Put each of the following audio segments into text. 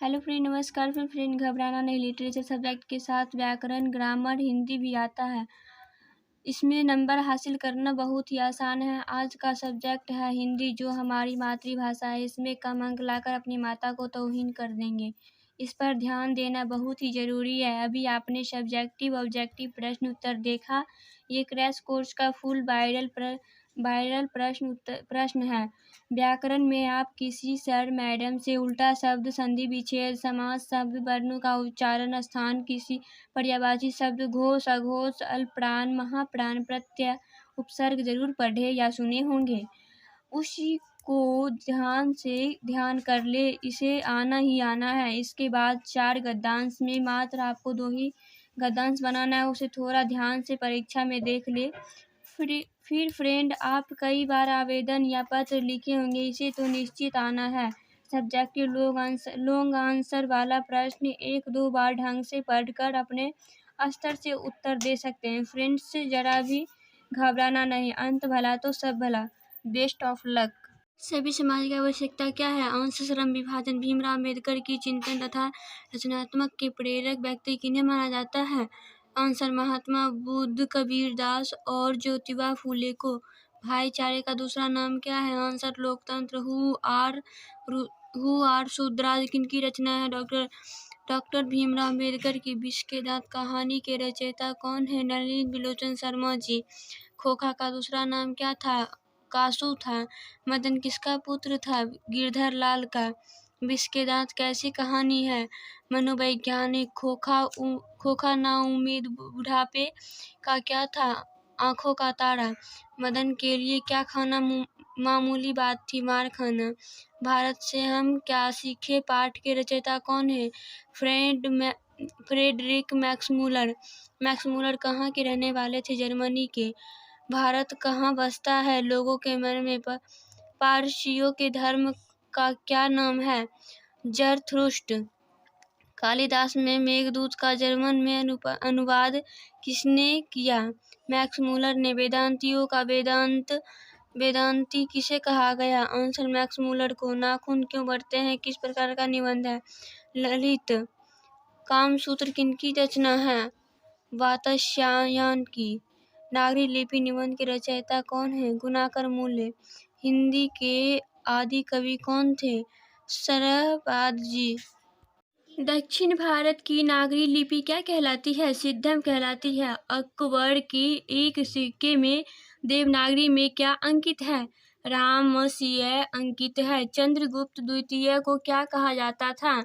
Hello friend, नमस्कार। Friend घबराना नहीं, लिटरेचर सब्जेक्ट के साथ व्याकरण, ग्रामर, हिंदी भी आता है। इसमें नंबर हासिल करना बहुत ही आसान है। आज का सब्जेक्ट है हिंदी, जो हमारी मातृभाषा है। इसमें कम अंक लाकर अपनी माता को तौहीन कर देंगे। इस पर ध्यान देना बहुत ही ज़रूरी है। अभी आपने सब्जेक्टिव ऑब्जेक्टिव प्रश्न उत्तर देखा। ये क्रैश कोर्स का फुल वायरल प्रश्न है। व्याकरण में आप किसी सर मैडम से उल्टा शब्द, संधि विच्छेद, समास, शब्द वर्णों का उच्चारण, स्थान, किसी पर्यायवाची शब्द, घोष, अघोष, अल्पप्राण, महाप्राण, प्रत्यय, उपसर्ग जरूर पढ़े या सुने होंगे। उसी को ध्यान कर ले, इसे आना ही आना है। इसके बाद 4 गद्यांश में मात्र आपको 2 ही गद्यांश बनाना है। उसे थोड़ा ध्यान से परीक्षा में देख ले। फिर फ्रेंड, आप कई बार आवेदन या पत्र लिखे होंगे, इसे तो निश्चित आना है। सब्जेक्टिव लॉन्ग आंसर वाला प्रश्न 1-2 बार ढंग से पढ़कर अपने स्तर से उत्तर दे सकते हैं। फ्रेंड्स, जरा भी घबराना नहीं, अंत भला तो सब भला। Best of luck. सभी समाज की आवश्यकता क्या है? अंश, श्रम, विभाजन। भीमराव अम्बेडकर की चिंतन तथा रचनात्मक के प्रेरक व्यक्ति किन्हें माना जाता है? आंसर, महात्मा बुद्ध, कबीर दास और ज्योतिबा फूले को। भाईचारे का दूसरा नाम क्या है? आंसर, लोकतंत्र। हु आर शुद्राज किनकी रचना है? डॉक्टर भीमराव अम्बेडकर की। विष के दांत कहानी के रचयिता कौन है? नलिनी बिलोचन शर्मा जी। खोखा का दूसरा नाम क्या था? कासू था। मदन किसका पुत्र था? गिरधर लाल का। विष के दांत कैसी कहानी है? मनोवैज्ञानिक। खोखा नाउम्मीद बुढ़ापे का क्या था? आंखों का तारा। मदन के लिए क्या खाना मामूली बात थी? मार खाना। भारत से हम क्या सीखे पाठ के रचयिता कौन है? Frederick Max Muller. मैक्समूलर कहाँ के रहने वाले थे? जर्मनी के। भारत कहाँ बसता है? लोगों के मन में। पारसियों के धर्म का क्या नाम है? जरथुस्ट्र। कालिदास में मेघदूत का जर्मन में अनुवाद किसने किया? मैक्समूलर ने। वेदांतियों का वेदांती किसे कहा गया? आंसर, मैक्समूलर को। नाखून क्यों बढ़ते हैं? किस प्रकार का निबंध है? ललित। कामसूत्र किनकी रचना है? वात्स्यायन की। नागरी लिपि निबंध के रचयिता कौन है? गुणाकर मूल्य। हिंदी के आदि कवि कौन थे? शरभाद जी। दक्षिण भारत की नागरी लिपि क्या कहलाती है? सिद्धम कहलाती है। अकबर के एक सिक्के में देवनागरी में क्या अंकित है? रामसिंह अंकित है। चंद्रगुप्त द्वितीय को क्या कहा जाता था?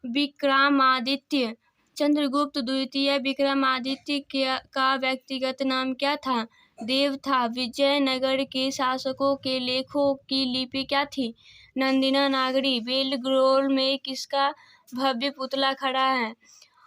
विक्रमादित्य। चंद्रगुप्त द्वितीय विक्रमादित्य का व्यक्तिगत नाम क्या था? देव था। विजयनगर के शासकों के लेखों की लिपि क्या थी? नंदिना नागरी। बेलग्रोल में किसका भव्य पुतला खड़ा है?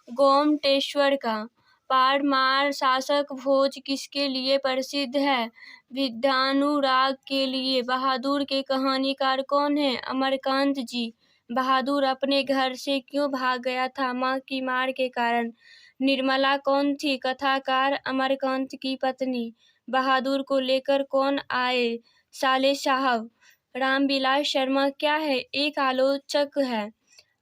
गोमटेश्वर का। पारमार शासक भोज किसके लिए प्रसिद्ध है? विद्यानुराग के लिए। बहादुर के कहानीकार कौन है? अमरकांत जी। बहादुर अपने घर से क्यों भाग गया था? मां की मार के कारण। निर्मला कौन थी? कथाकार अमरकांत की पत्नी। बहादुर को लेकर कौन आए? साले साहब। रामविलास शर्मा क्या है? एक आलोचक है।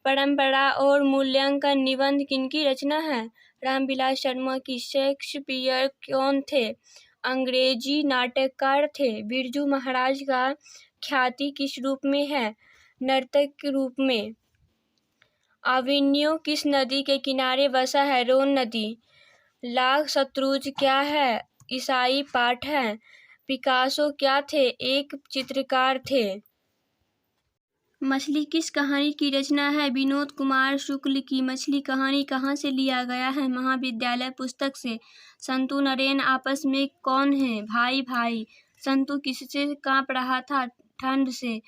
परंपरा और मूल्यांकन निबंध किनकी रचना है? रामविलास शर्मा की। शेक्सपियर कौन थे? अंग्रेजी नाटककार थे। बिरजू महाराज का ख्याति किस रूप में है? नर्तक के रूप में। अविन्यो किस नदी के किनारे बसा है? रोन नदी। लाख शत्रुज क्या है? ईसाई पाठ है। पिकासो क्या थे? एक चित्रकार थे। मछली किस कहानी की रचना है? विनोद कुमार शुक्ल की। मछली कहानी कहाँ से लिया गया है? महाविद्यालय पुस्तक से। संतु नरेन आपस में कौन है? भाई भाई। संतु किससे कांप रहा था? ठंड से।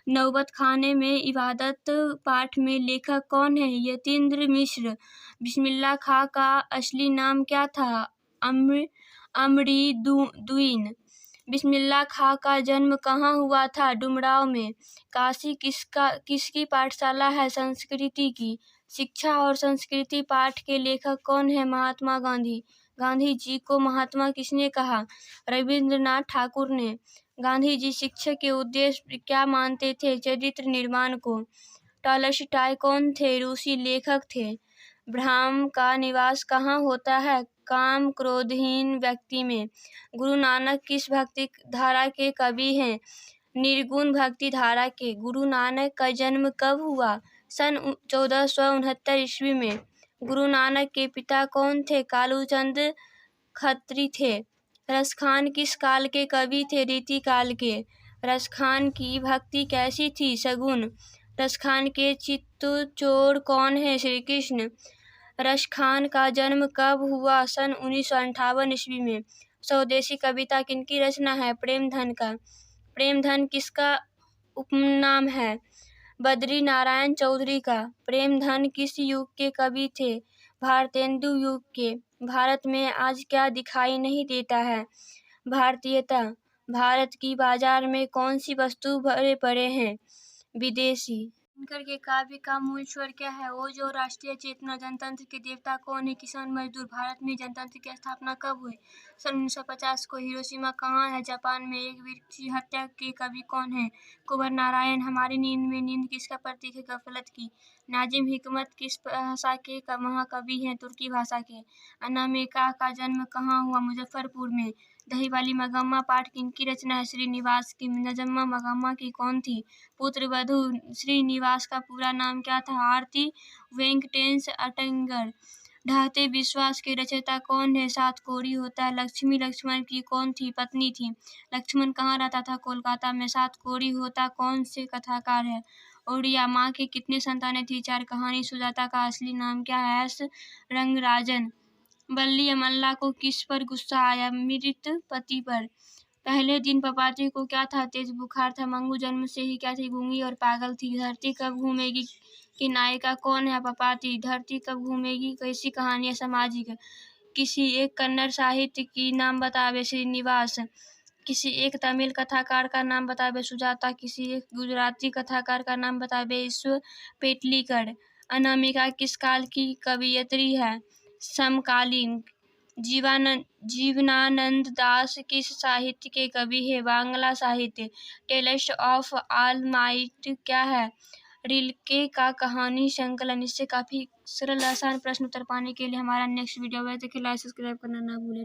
नौबत खाने में इबादत पाठ में लेखक कौन है? यतीन्द्र मिश्र। बिस्मिल्लाह खां का असली नाम क्या था? अमरीदुद्दीन। बिस्मिल्लाह खां का जन्म कहाँ हुआ था? डुमरांव में। काशी किसकी पाठशाला है? संस्कृति की। शिक्षा और संस्कृति पाठ के लेखक कौन है? महात्मा गांधी। गांधी जी को महात्मा किसने कहा? रविंद्रनाथ ठाकुर ने। गांधी जी शिक्षा के उद्देश्य क्या मानते थे? चरित्र निर्माण को। टॉलस्टॉय कौन थे? रूसी लेखक थे। ब्रह्म का निवास कहाँ होता है? काम क्रोधहीन व्यक्ति में। गुरु नानक किस भक्ति धारा के कवि हैं? निर्गुण भक्ति धारा के। गुरु नानक का जन्म कब हुआ? सन 1469 ईस्वी में। गुरु नानक के पिता कौन थे? कालूचंद खत्री थे। रसखान किस काल के कवि थे? रीति काल के। रसखान की भक्ति कैसी थी? सगुण। रसखान के चित्तचोर कौन है? श्री कृष्ण। रसखान का जन्म कब हुआ? सन 1958 ईस्वी में। स्वदेशी कविता किनकी रचना है? प्रेमधन का। प्रेमधन किसका उपनाम है? बद्री नारायण चौधरी का। प्रेमधन किस युग के कवि थे? भारतेंदु युग के। भारत में आज क्या दिखाई नहीं देता है? भारतीयता। भारत की बाजार में कौन सी वस्तु भरे पड़े हैं? विदेशी। दिनकर के काव्य का मूल स्वर क्या है? ओज और राष्ट्रीय चेतना। जनतंत्र के देवता कौन है? किसान मजदूर। भारत में जनतंत्र की स्थापना कब हुई? सन 1950 को। हिरोशिमा कहाँ है? जापान में। एक वीर की हत्या के कवि कौन है? कुंवर नारायण। हमारी नींद में नींद किसका प्रतीक है? गफलत की। नाजिम हिकमत किस भाषा के महाकवि हैं? तुर्की भाषा के। अनामिका का जन्म कहाँ हुआ? मुजफ्फरपुर में। दही वाली मगम्मा पाठ किनकी रचना है? श्रीनिवास की। नजम्मा मगम्मा की कौन थी? पुत्र वधू। श्रीनिवास का पूरा नाम क्या था? आरती वेंकटेश अटंगर। ढहते विश्वास के रचयिता कौन है? सात कोरी होता है। लक्ष्मी लक्ष्मण की कौन थी? पत्नी थी। लक्ष्मण कहाँ रहता था? कोलकाता में। सात कोरी होता कौन से कथाकार है? ओडिया। माँ के कितने संतानें थी? चार। कहानी सुजाता का असली नाम क्या है? एस रंगराजन। बल्ली अमल्ला को किस पर गुस्सा आया? मृत पति पर। पहले दिन पपाती को क्या था? तेज बुखार था। मंगू जन्म से ही क्या थी? गूंगी और पागल थी। धरती कब घूमेगी की नायिका कौन है? पपाती। धरती कब घूमेगी कैसी कहानी है? सामाजिक। किसी एक कन्नड़ साहित्य की नाम बतावे? श्रीनिवास। किसी एक तमिल कथाकार का नाम बतावे? सुजाता। किसी एक गुजराती कथाकार का नाम बतावे? ईश्वर पेटलीकर। अनामिका किस काल की कवयित्री है? समकालीन। जीवनानंद दास किस साहित्य के कवि है? बांग्ला साहित्य। टेलेस्ट ऑफ ऑल माइट क्या है? रिल्के का कहानी संकलन। इससे काफी सरल आसान प्रश्न उत्तर पाने के लिए हमारा नेक्स्ट वीडियो है, देखिए लाइक सब्सक्राइब करना ना भूलें।